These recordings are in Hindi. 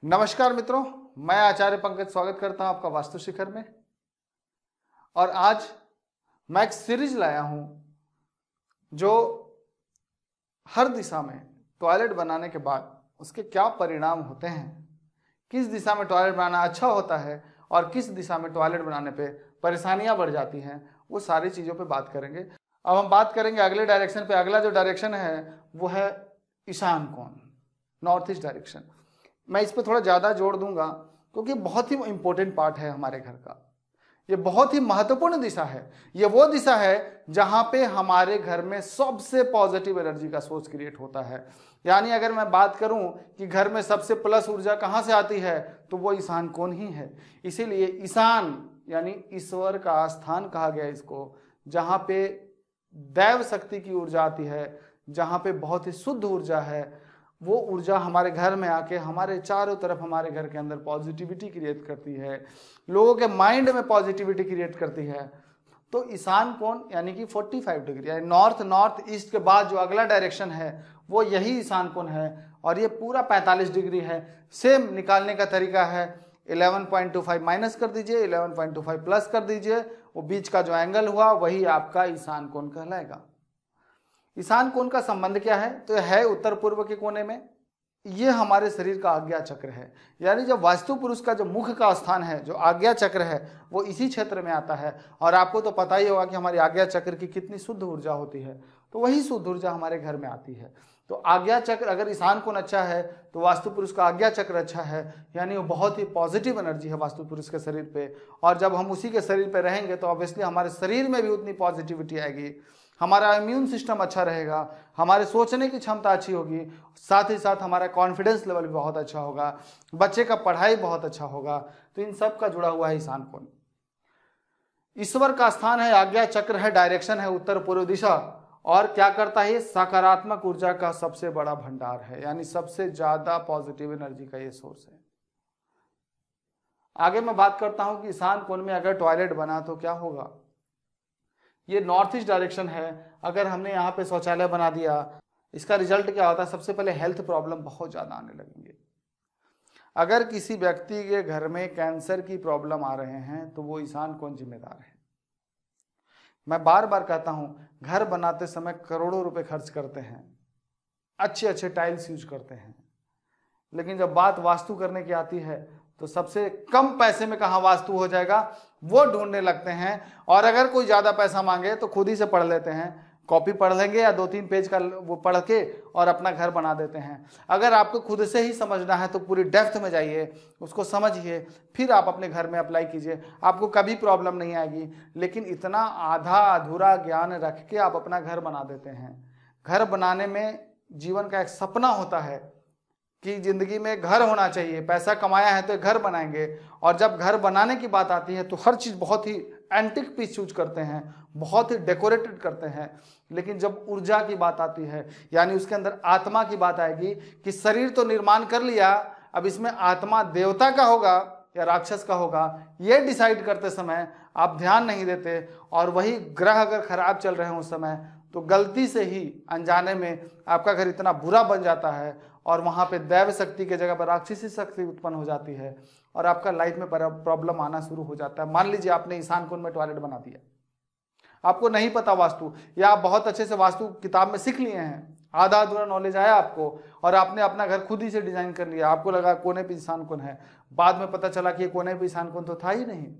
नमस्कार मित्रों, मैं आचार्य पंकज स्वागत करता हूं आपका वास्तु शिखर में। और आज मैं एक सीरीज लाया हूं जो हर दिशा में टॉयलेट बनाने के बाद उसके क्या परिणाम होते हैं, किस दिशा में टॉयलेट बनाना अच्छा होता है और किस दिशा में टॉयलेट बनाने पे परेशानियां बढ़ जाती हैं, वो सारी चीज़ों पे बात करेंगे। अब हम बात करेंगे अगले डायरेक्शन पे। अगला जो डायरेक्शन है वो है ईशान कोण, नॉर्थ ईस्ट डायरेक्शन। मैं इस पर थोड़ा ज़्यादा जोड़ दूंगा क्योंकि बहुत ही इंपॉर्टेंट पार्ट है हमारे घर का। ये बहुत ही महत्वपूर्ण दिशा है। ये वो दिशा है जहाँ पे हमारे घर में सबसे पॉजिटिव एनर्जी का सोर्स क्रिएट होता है। यानी अगर मैं बात करूं कि घर में सबसे प्लस ऊर्जा कहाँ से आती है तो वो ईशान कोण ही है। इसीलिए ईशान यानी ईश्वर का स्थान कहा गया इसको, जहाँ पे दैव शक्ति की ऊर्जा आती है, जहाँ पे बहुत ही शुद्ध ऊर्जा है। वो ऊर्जा हमारे घर में आके हमारे चारों तरफ हमारे घर के अंदर पॉजिटिविटी क्रिएट करती है, लोगों के माइंड में पॉजिटिविटी क्रिएट करती है। तो ईशान कोण यानी कि 45 डिग्री, यानी नॉर्थ ईस्ट के बाद जो अगला डायरेक्शन है वो यही ईशान कोण है। और ये पूरा 45 डिग्री है। सेम निकालने का तरीका है 11.25 माइनस कर दीजिए, 11.25 प्लस कर दीजिए, वो बीच का जो एंगल हुआ वही आपका ईशान कोण कहलाएगा। ईशान कोण का संबंध क्या है? तो है उत्तर पूर्व के कोने में। ये हमारे शरीर का आज्ञा चक्र है। यानी जब वास्तु पुरुष का जो मुख का स्थान है, जो आज्ञा चक्र है, वो इसी क्षेत्र में आता है। और आपको तो पता ही होगा कि हमारी आज्ञा चक्र की कितनी शुद्ध ऊर्जा होती है, तो वही शुद्ध ऊर्जा हमारे घर में आती है। तो आज्ञा चक्र अगर ईशान कोण अच्छा है तो वास्तु पुरुष का आज्ञा चक्र अच्छा है, यानी वो बहुत ही पॉजिटिव एनर्जी है वास्तु पुरुष के शरीर पे। और जब हम उसी के शरीर पे रहेंगे तो ऑब्वियसली हमारे शरीर में भी उतनी पॉजिटिविटी आएगी, हमारा इम्यून सिस्टम अच्छा रहेगा, हमारे सोचने की क्षमता अच्छी होगी, साथ ही साथ हमारा कॉन्फिडेंस लेवल भी बहुत अच्छा होगा, बच्चे का पढ़ाई बहुत अच्छा होगा। तो इन सब का जुड़ा हुआ है ईशान कोण। ईश्वर का स्थान है, आज्ञा चक्र है, डायरेक्शन है उत्तर पूर्व दिशा। और क्या करता है? सकारात्मक ऊर्जा का सबसे बड़ा भंडार है, यानी सबसे ज्यादा पॉजिटिव एनर्जी का ये सोर्स है। आगे मैं बात करता हूं कि ईशान कोण में अगर टॉयलेट बना तो क्या होगा। ये नॉर्थ ईस्ट डायरेक्शन है। अगर हमने यहाँ पे शौचालय बना दिया, इसका रिजल्ट क्या होता है? सबसे पहले हेल्थ प्रॉब्लम बहुत ज़्यादा आने लगेंगे। अगर किसी व्यक्ति के घर में कैंसर की प्रॉब्लम आ रहे हैं तो वो ईशान कोण जिम्मेदार है। मैं बार बार कहता हूँ, घर बनाते समय करोड़ों रुपए खर्च करते हैं, अच्छे अच्छे टाइल्स यूज करते हैं, लेकिन जब बात वास्तु करने की आती है तो सबसे कम पैसे में कहाँ वास्तु हो जाएगा वो ढूंढने लगते हैं। और अगर कोई ज़्यादा पैसा मांगे तो खुद ही से पढ़ लेते हैं, कॉपी पढ़ लेंगे या 2-3 पेज का वो पढ़ के और अपना घर बना देते हैं। अगर आपको खुद से ही समझना है तो पूरी डेप्थ में जाइए, उसको समझिए, फिर आप अपने घर में अप्लाई कीजिए, आपको कभी प्रॉब्लम नहीं आएगी। लेकिन इतना आधा अधूरा ज्ञान रख के आप अपना घर बना देते हैं। घर बनाने में जीवन का एक सपना होता है कि जिंदगी में घर होना चाहिए, पैसा कमाया है तो घर बनाएंगे। और जब घर बनाने की बात आती है तो हर चीज़ बहुत ही एंटिक पीस चूज करते हैं, बहुत ही डेकोरेटेड करते हैं। लेकिन जब ऊर्जा की बात आती है, यानी उसके अंदर आत्मा की बात आएगी कि शरीर तो निर्माण कर लिया, अब इसमें आत्मा देवता का होगा या राक्षस का होगा, ये डिसाइड करते समय आप ध्यान नहीं देते। और वही ग्रह अगर खराब चल रहे हैं उस समय तो गलती से ही अनजाने में आपका घर इतना बुरा बन जाता है और वहाँ पे दैव शक्ति के जगह पर राक्षसी शक्ति उत्पन्न हो जाती है और आपका लाइफ में प्रॉब्लम आना शुरू हो जाता है। मान लीजिए आपने ईशान कोण में टॉयलेट बना दिया, आपको नहीं पता वास्तु, या आप बहुत अच्छे से वास्तु किताब में सीख लिए हैं, आधा अधूरा नॉलेज आया आपको और आपने अपना घर खुद ही से डिजाइन कर लिया, आपको लगा कोने पे ईशान कोण है, बाद में पता चला कि ये कोने पे ईशान कोण तो था ही नहीं।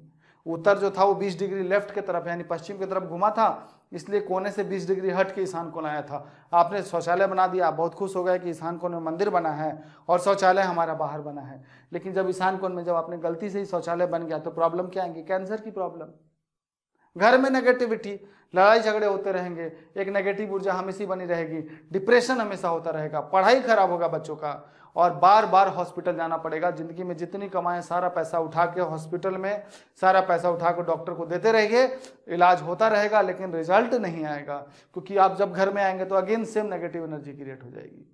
उत्तर जो था वो 20 डिग्री लेफ्ट की तरफ यानी पश्चिम की तरफ घुमा था, इसलिए कोने से 20 डिग्री हट के ईशान कोण आया था। आपने शौचालय बना दिया, आप बहुत खुश हो गए कि ईशान कोण में मंदिर बना है और शौचालय हमारा बाहर बना है। लेकिन जब ईशान कोण में जब आपने गलती से ही शौचालय बन गया तो प्रॉब्लम क्या आएंगी? कैंसर की प्रॉब्लम, घर में नेगेटिविटी, लड़ाई झगड़े होते रहेंगे, एक नेगेटिव ऊर्जा हमेशा बनी रहेगी, डिप्रेशन हमेशा होता रहेगा, पढ़ाई खराब होगा बच्चों का और बार बार हॉस्पिटल जाना पड़ेगा। जिंदगी में जितनी कमाएं सारा पैसा उठा के हॉस्पिटल में, सारा पैसा उठा के डॉक्टर को देते रहिए, इलाज होता रहेगा लेकिन रिजल्ट नहीं आएगा, क्योंकि आप जब घर में आएंगे तो again same negative energy create हो जाएगी।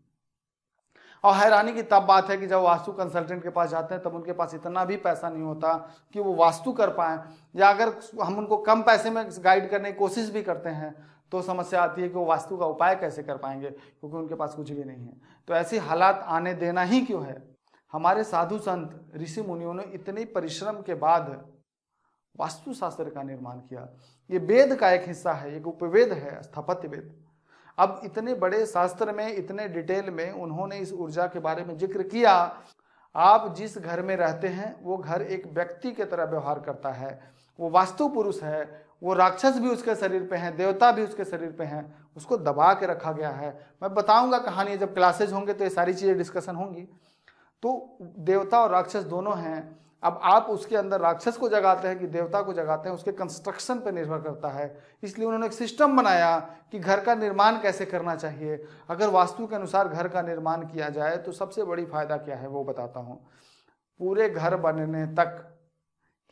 और हैरानी की तब बात है कि जब वास्तु कंसल्टेंट के पास जाते हैं तब उनके पास इतना भी पैसा नहीं होता कि वो वास्तु कर पाए, या अगर हम उनको कम पैसे में गाइड करने की कोशिश भी करते हैं तो समस्या आती है कि वो वास्तु का उपाय कैसे कर पाएंगे, क्योंकि उनके पास कुछ भी नहीं है। तो ऐसी हालात आने देना ही क्यों है? हमारे साधु संत ऋषि मुनियों ने इतने परिश्रम के बाद वास्तु शास्त्र का निर्माण किया। ये वेद का एक हिस्सा है, एक उपवेद है, स्थापत्य वेद। अब इतने बड़े शास्त्र में इतने डिटेल में उन्होंने इस ऊर्जा के बारे में जिक्र किया। आप जिस घर में रहते हैं वो घर एक व्यक्ति की तरह व्यवहार करता है, वो वास्तु पुरुष है, वो राक्षस भी उसके शरीर पे हैं, देवता भी उसके शरीर पे हैं, उसको दबा के रखा गया है। मैं बताऊंगा कहानी, जब क्लासेज होंगे तो ये सारी चीजें डिस्कशन होंगी। तो देवता और राक्षस दोनों हैं। अब आप उसके अंदर राक्षस को जगाते हैं कि देवता को जगाते हैं, उसके कंस्ट्रक्शन पर निर्भर करता है। इसलिए उन्होंने एक सिस्टम बनाया कि घर का निर्माण कैसे करना चाहिए। अगर वास्तु के अनुसार घर का निर्माण किया जाए तो सबसे बड़ी फायदा क्या है वो बताता हूँ। पूरे घर बनने तक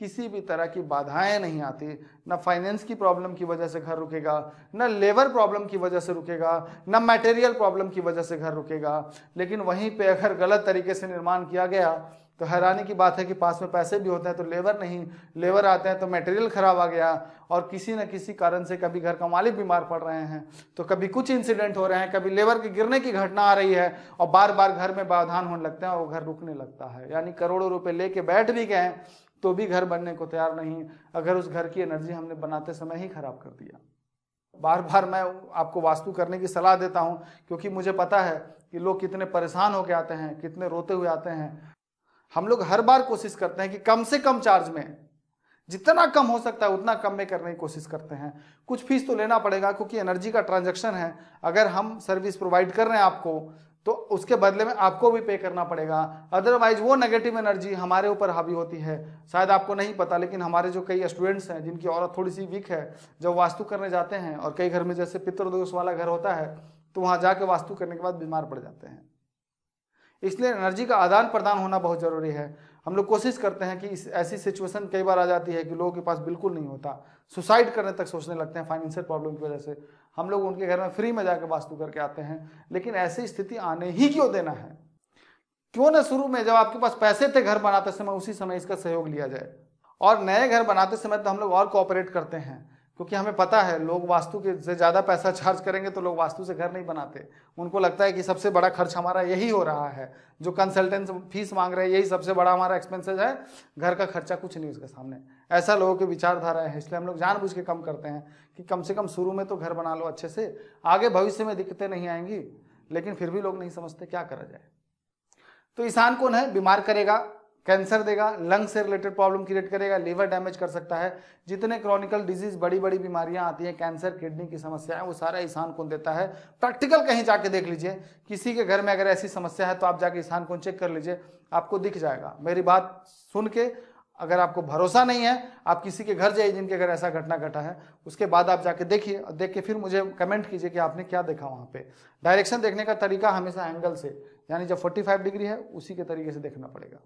किसी भी तरह की बाधाएं नहीं आती, न फाइनेंस की प्रॉब्लम की वजह से घर रुकेगा, न लेबर प्रॉब्लम की वजह से रुकेगा, न मटेरियल प्रॉब्लम की वजह से घर रुकेगा। लेकिन वहीं पे अगर गलत तरीके से निर्माण किया गया तो हैरानी की बात है कि पास में पैसे भी होते हैं तो लेबर नहीं, लेबर आते हैं तो मटेरियल खराब आ गया, और किसी न किसी कारण से कभी घर का मालिक बीमार पड़ रहे हैं, तो कभी कुछ इंसिडेंट हो रहे हैं, कभी लेबर के गिरने की घटना आ रही है, और बार बार घर में व्यवधान होने लगते हैं और वो घर रुकने लगता है। यानी करोड़ों रुपए लेके बैठ भी गए तो भी घर बनने को तैयार नहीं, अगर उस घर की एनर्जी हमने बनाते समय ही खराब कर दिया। बार बार मैं आपको वास्तु करने की सलाह देता हूं, क्योंकि मुझे पता है कि लोग कितने परेशान होकर आते हैं, कितने रोते हुए आते हैं। हम लोग हर बार कोशिश करते हैं कि कम से कम चार्ज में, जितना कम हो सकता है उतना कम में करने की कोशिश करते हैं। कुछ फीस तो लेना पड़ेगा, क्योंकि एनर्जी का ट्रांजैक्शन है। अगर हम सर्विस प्रोवाइड कर रहे हैं आपको तो उसके बदले में आपको भी पे करना पड़ेगा, अदरवाइज वो नेगेटिव एनर्जी हमारे ऊपर हावी होती है। शायद आपको नहीं पता, लेकिन हमारे जो कई स्टूडेंट्स हैं जिनकी औरत थोड़ी सी वीक है, जब वास्तु करने जाते हैं, और कई घर में जैसे पितृदोष वाला घर होता है तो वहां जाके वास्तु करने के बाद बीमार पड़ जाते हैं। इसलिए एनर्जी का आदान प्रदान होना बहुत जरूरी है। हम लोग कोशिश करते हैं कि ऐसी सिचुएशन कई बार आ जाती है कि लोगों के पास बिल्कुल नहीं होता, सुसाइड करने तक सोचने लगते हैं फाइनेंशियल प्रॉब्लम की वजह से। हम लोग उनके घर में फ्री में जाकर वास्तु करके आते हैं, लेकिन ऐसी स्थिति आने ही क्यों देना है? क्यों ना शुरू में जब आपके पास पैसे थे घर बनाते समय, उसी समय इसका सहयोग लिया जाए। और नए घर बनाते समय तो हम लोग और कोऑपरेट करते हैं, क्योंकि हमें पता है लोग वास्तु के से ज़्यादा पैसा चार्ज करेंगे तो लोग वास्तु से घर नहीं बनाते। उनको लगता है कि सबसे बड़ा खर्च हमारा यही हो रहा है, जो कंसल्टेंट फीस मांग रहे हैं यही सबसे बड़ा हमारा एक्सपेंसेस है, घर का खर्चा कुछ नहीं उसके सामने। ऐसा लोगों की विचारधारा है, इसलिए हम लोग जानबूझ के कम करते हैं कि कम से कम शुरू में तो घर बना लो अच्छे से, आगे भविष्य में दिक्कतें नहीं आएंगी। लेकिन फिर भी लोग नहीं समझते, क्या करा जाए। तो ईशान कौन है? बीमार करेगा, कैंसर देगा, लंग से रिलेटेड प्रॉब्लम क्रिएट करेगा, लीवर डैमेज कर सकता है। जितने क्रॉनिकल डिजीज, बड़ी बड़ी बीमारियां आती हैं, कैंसर, किडनी की समस्या है, वो सारा ईशान कौन देता है। प्रैक्टिकल कहीं जाके देख लीजिए, किसी के घर में अगर ऐसी समस्या है तो आप जाके ईशान कौन चेक कर लीजिए, आपको दिख जाएगा। मेरी बात सुन के अगर आपको भरोसा नहीं है, आप किसी के घर जाइए जिनके घर ऐसा घटना घटा है, उसके बाद आप जाके देखिए, और देख के फिर मुझे कमेंट कीजिए कि आपने क्या देखा वहाँ पे। डायरेक्शन देखने का तरीका हमेशा एंगल से, यानी जब 45 डिग्री है उसी के तरीके से देखना पड़ेगा।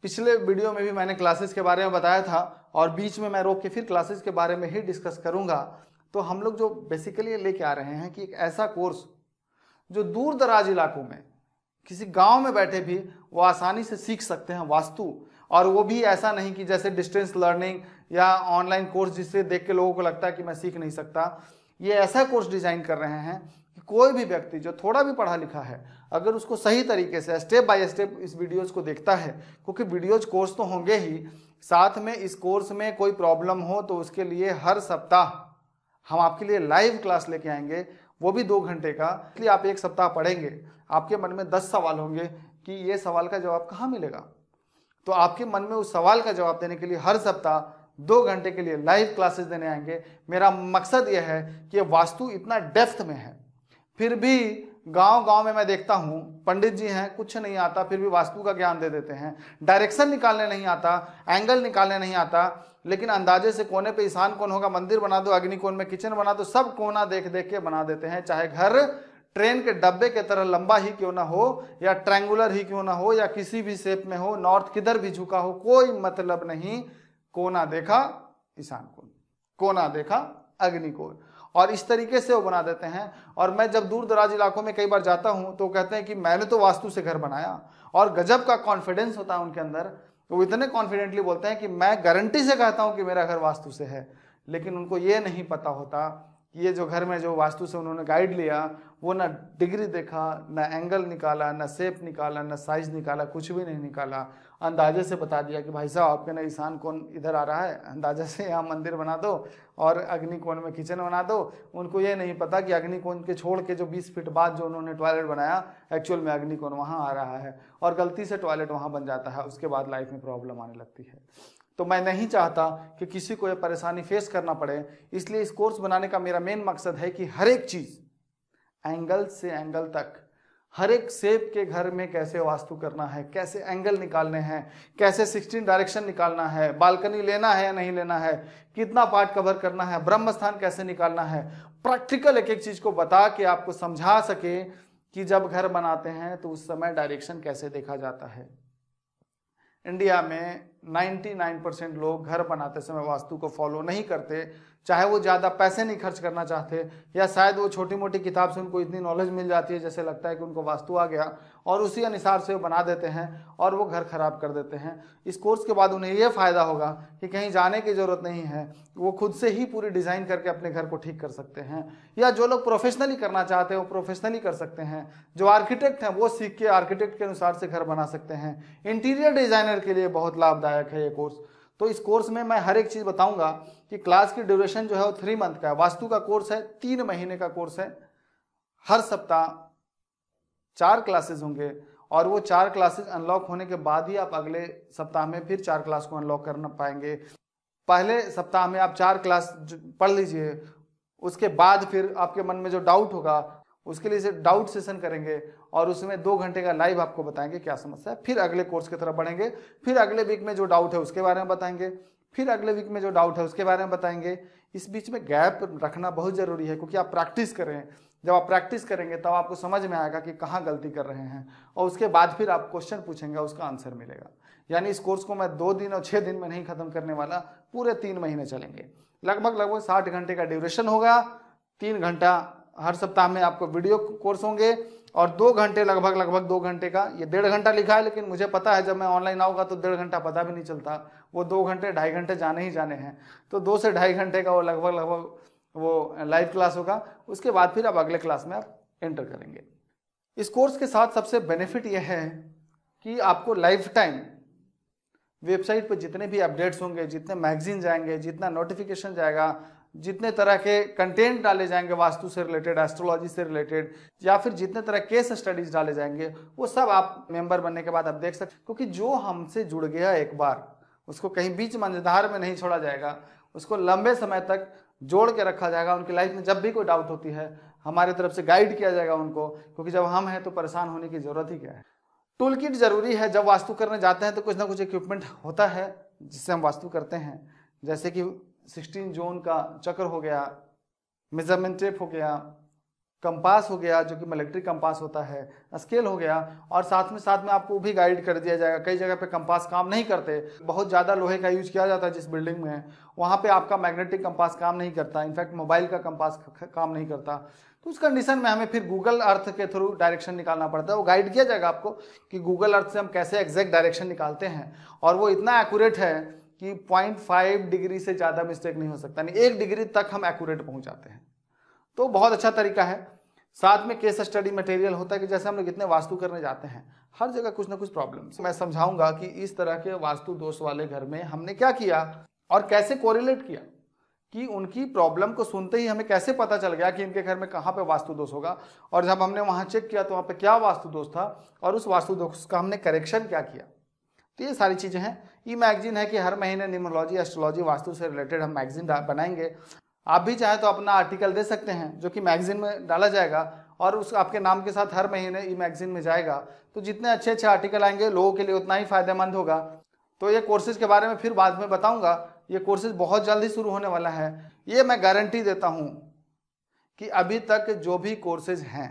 पिछले वीडियो में भी मैंने क्लासेस के बारे में बताया था, और बीच में मैं रोक के फिर क्लासेस के बारे में ही डिस्कस करूंगा। तो हम लोग जो बेसिकली लेके आ रहे हैं कि एक ऐसा कोर्स जो दूर दराज इलाकों में, किसी गांव में बैठे भी वो आसानी से सीख सकते हैं वास्तु। और वो भी ऐसा नहीं कि जैसे डिस्टेंस लर्निंग या ऑनलाइन कोर्स जिससे देख के लोगों को लगता है कि मैं सीख नहीं सकता। ये ऐसा कोर्स डिजाइन कर रहे हैं कि कोई भी व्यक्ति जो थोड़ा भी पढ़ा लिखा है, अगर उसको सही तरीके से स्टेप बाय स्टेप इस वीडियोज को देखता है, क्योंकि वीडियोज कोर्स तो होंगे ही, साथ में इस कोर्स में कोई प्रॉब्लम हो तो उसके लिए हर सप्ताह हम आपके लिए लाइव क्लास लेके आएंगे, वो भी 2 घंटे का। इसलिए आप 1 सप्ताह पढ़ेंगे, आपके मन में 10 सवाल होंगे कि ये सवाल का जवाब कहाँ मिलेगा। तो आपके मन में उस सवाल का जवाब देने के लिए हर सप्ताह 2 घंटे के लिए लाइव क्लासेस देने आएंगे। मेरा मकसद यह है कि वास्तु इतना डेप्थ में है, फिर भी गांव-गांव में मैं देखता हूं पंडित जी हैं, कुछ नहीं आता, फिर भी वास्तु का ज्ञान दे देते हैं। डायरेक्शन निकालने नहीं आता, एंगल निकालने नहीं आता, लेकिन अंदाजे से कोने पे ईशान कोण होगा, मंदिर बना दो, अग्नि कोण में किचन बना दो, सब कोना देख देख के बना देते हैं। चाहे घर ट्रेन के डब्बे के तरह लंबा ही क्यों ना हो, या ट्रायंगुलर ही क्यों ना हो, या किसी भी शेप में हो, नॉर्थ किधर भी झुका हो, कोई मतलब नहीं। कोना देखा ईशान कोण, कोना देखा अग्नि कोण। और इस तरीके से वो बना देते हैं। और मैं जब दूर दराज इलाकों में कई बार जाता हूं तो कहते हैं कि मैंने तो वास्तु से घर बनाया, और गजब का कॉन्फिडेंस होता है उनके अंदर। वो इतने कॉन्फिडेंटली बोलते हैं कि मैं गारंटी से कहता हूं कि मेरा घर वास्तु से है। लेकिन उनको ये नहीं पता होता कि ये जो घर में जो वास्तु से उन्होंने गाइड लिया, वो ना डिग्री देखा, ना एंगल निकाला, ना शेप निकाला, ना साइज निकाला, कुछ भी नहीं निकाला, अंदाजे से बता दिया कि भाई साहब आपके ना ईशान कोण इधर आ रहा है, अंदाजे से यहाँ मंदिर बना दो और अग्नि कोण में किचन बना दो। उनको ये नहीं पता कि अग्नि कोण के छोड़ के जो 20 फीट बाद जो उन्होंने टॉयलेट बनाया, एक्चुअल में अग्नि कोण वहाँ आ रहा है, और गलती से टॉयलेट वहाँ बन जाता है। उसके बाद लाइफ में प्रॉब्लम आने लगती है। तो मैं नहीं चाहता कि किसी को ये परेशानी फेस करना पड़े। इसलिए इस कोर्स बनाने का मेरा मेन मकसद है कि हर एक चीज़ एंगल से एंगल तक, हर एक शेप के घर में कैसे वास्तु करना है, कैसे एंगल निकालने हैं, कैसे 16 डायरेक्शन निकालना है, बालकनी लेना है या नहीं लेना है, कितना पार्ट कवर करना है, ब्रह्म स्थान कैसे निकालना है, प्रैक्टिकल एक एक चीज़ को बता के आपको समझा सके कि जब घर बनाते हैं तो उस समय डायरेक्शन कैसे देखा जाता है। इंडिया में 99% लोग घर बनाते समय वास्तु को फॉलो नहीं करते, चाहे वो ज़्यादा पैसे नहीं खर्च करना चाहते, या शायद वो छोटी मोटी किताब से उनको इतनी नॉलेज मिल जाती है जैसे लगता है कि उनको वास्तु आ गया, और उसी अनुसार से वो बना देते हैं और वो घर खराब कर देते हैं। इस कोर्स के बाद उन्हें ये फ़ायदा होगा कि कहीं जाने की ज़रूरत नहीं है, वो खुद से ही पूरी डिज़ाइन करके अपने घर को ठीक कर सकते हैं। या जो लोग प्रोफेशनली करना चाहते हैं वो प्रोफेशनली कर सकते हैं, जो आर्किटेक्ट हैं वो सीख के आर्किटेक्ट के अनुसार से घर बना सकते हैं। इंटीरियर डिज़ाइनर के लिए बहुत लाभदायक है ये कोर्स। तो इस कोर्स में मैं हर एक चीज़ बताऊंगा कि क्लास की ड्यूरेशन जो है वो 3 मंथ का है। वास्तु का कोर्स है, 3 महीने का कोर्स है। हर सप्ताह 4 क्लासेस होंगे, और वो 4 क्लासेस अनलॉक होने के बाद ही आप अगले सप्ताह में फिर 4 क्लास को अनलॉक करना पाएंगे। पहले सप्ताह में आप 4 क्लास पढ़ लीजिए, उसके बाद फिर आपके मन में जो डाउट होगा उसके लिए से डाउट सेशन करेंगे, और उसमें 2 घंटे का लाइव आपको बताएंगे क्या समस्या है। फिर अगले कोर्स की तरफ बढ़ेंगे, फिर अगले वीक में जो डाउट है उसके बारे में बताएंगे, फिर अगले वीक में जो डाउट है उसके बारे में बताएंगे। इस बीच में गैप रखना बहुत ज़रूरी है, क्योंकि आप प्रैक्टिस करें। जब आप प्रैक्टिस करेंगे तब आपको समझ में आएगा कि कहाँ गलती कर रहे हैं, और उसके बाद फिर आप क्वेश्चन पूछेंगे, उसका आंसर मिलेगा। यानी इस कोर्स को मैं 2 दिन और 6 दिन में नहीं खत्म करने वाला, पूरे 3 महीने चलेंगे। लगभग 60 घंटे का ड्यूरेशन होगा। 3 घंटा हर सप्ताह में आपको वीडियो कोर्स होंगे, और 2 घंटे लगभग 2 घंटे का, ये 1.5 घंटा लिखा है, लेकिन मुझे पता है जब मैं ऑनलाइन आऊँगा तो 1.5 घंटा पता भी नहीं चलता। वो 2 घंटे 2.5 घंटे जाने ही जाने हैं। तो 2 से 2.5 घंटे का वो लगभग वो लाइव क्लास होगा। उसके बाद फिर अब अगले क्लास में आप एंटर करेंगे। इस कोर्स के साथ सबसे बेनिफिट यह है कि आपको लाइफ टाइम वेबसाइट पर जितने भी अपडेट्स होंगे, जितने मैगजीन जाएंगे, जितना नोटिफिकेशन जाएगा, जितने तरह के कंटेंट डाले जाएंगे वास्तु से रिलेटेड, एस्ट्रोलॉजी से रिलेटेड, या फिर जितने तरह केस स्टडीज डाले जाएंगे, वो सब आप मेंबर बनने के बाद आप देख सकते। क्योंकि जो हमसे जुड़ गया एक बार, उसको कहीं बीच मंझधार में नहीं छोड़ा जाएगा, उसको लंबे समय तक जोड़ के रखा जाएगा। उनकी लाइफ में जब भी कोई डाउट होती है हमारी तरफ से गाइड किया जाएगा उनको, क्योंकि जब हम हैं तो परेशान होने की जरूरत ही क्या है। टूल किट जरूरी है। जब वास्तु करने जाते हैं तो कुछ ना कुछ इक्विपमेंट होता है जिससे हम वास्तु करते हैं, जैसे कि 16 जोन का चक्र हो गया, मेजरमेंट टेप हो गया, कंपास हो गया जो कि मिलिट्री कंपास होता है, स्केल हो गया, और साथ में आपको भी गाइड कर दिया जाएगा। कई जगह पे कंपास काम नहीं करते, बहुत ज़्यादा लोहे का यूज किया जाता है जिस बिल्डिंग में, वहाँ पे आपका मैग्नेटिक कंपास काम नहीं करता, इनफैक्ट मोबाइल का कंपास काम नहीं करता। तो उस कंडीशन में हमें फिर गूगल अर्थ के थ्रू डायरेक्शन निकालना पड़ता है। वो गाइड किया जाएगा आपको कि गूगल अर्थ से हम कैसे एग्जैक्ट डायरेक्शन निकालते हैं, और वो इतना एक्यूरेट है कि 0.5 डिग्री से ज़्यादा मिस्टेक नहीं हो सकता, यानी 1 डिग्री तक हम एक्यूरेट पहुंच जाते हैं। तो बहुत अच्छा तरीका है। साथ में केस स्टडी मटेरियल होता है कि जैसे हम लोग इतने वास्तु करने जाते हैं, हर जगह कुछ ना कुछ प्रॉब्लम्स। मैं समझाऊंगा कि इस तरह के वास्तु दोष वाले घर में हमने क्या किया और कैसे कोरिलेट किया, कि उनकी प्रॉब्लम को सुनते ही हमें कैसे पता चल गया कि इनके घर में कहाँ पे वास्तु दोष होगा, और जब हमने वहाँ चेक किया तो वहाँ पे क्या वास्तु दोष था, और उस वास्तु दोष का हमने करेक्शन क्या किया। तो ये सारी चीज़ें हैं। ई मैगजीन है कि हर महीने न्यूमरोलॉजी, एस्ट्रोलॉजी, वास्तु से रिलेटेड हम मैगजीन बनाएंगे। आप भी चाहें तो अपना आर्टिकल दे सकते हैं जो कि मैगजीन में डाला जाएगा, और उस आपके नाम के साथ हर महीने ई मैगजीन में जाएगा। तो जितने अच्छे आर्टिकल आएंगे लोगों के लिए उतना ही फायदेमंद होगा। तो ये कोर्सेज के बारे में फिर बाद में बताऊंगा। ये कोर्सेज बहुत जल्दी शुरू होने वाला है। ये मैं गारंटी देता हूँ कि अभी तक जो भी कोर्सेज हैं,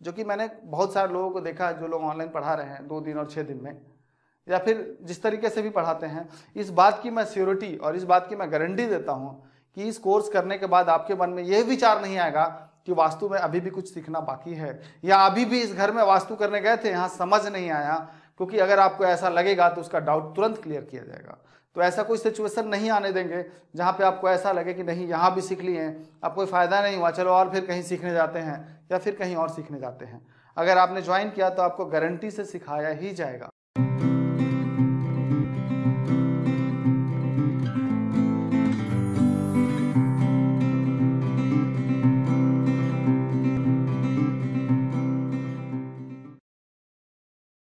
जो कि मैंने बहुत सारे लोगों को देखा जो लोग ऑनलाइन पढ़ा रहे हैं 2 दिन और 6 दिन में, या फिर जिस तरीके से भी पढ़ाते हैं, इस बात की मैं श्योरिटी और इस बात की मैं गारंटी देता हूँ कि इस कोर्स करने के बाद आपके मन में यह विचार नहीं आएगा कि वास्तु में अभी भी कुछ सीखना बाकी है, या अभी भी इस घर में वास्तु करने गए थे यहाँ समझ नहीं आया। क्योंकि अगर आपको ऐसा लगेगा तो उसका डाउट तुरंत क्लियर किया जाएगा। तो ऐसा कोई सिचुएशन नहीं आने देंगे जहाँ पे आपको ऐसा लगे कि नहीं यहाँ भी सीख लिए हैं, अब कोई फ़ायदा नहीं हुआ, चलो और फिर कहीं सीखने जाते हैं या फिर कहीं और सीखने जाते हैं। अगर आपने ज्वाइन किया तो आपको गारंटी से सिखाया ही जाएगा।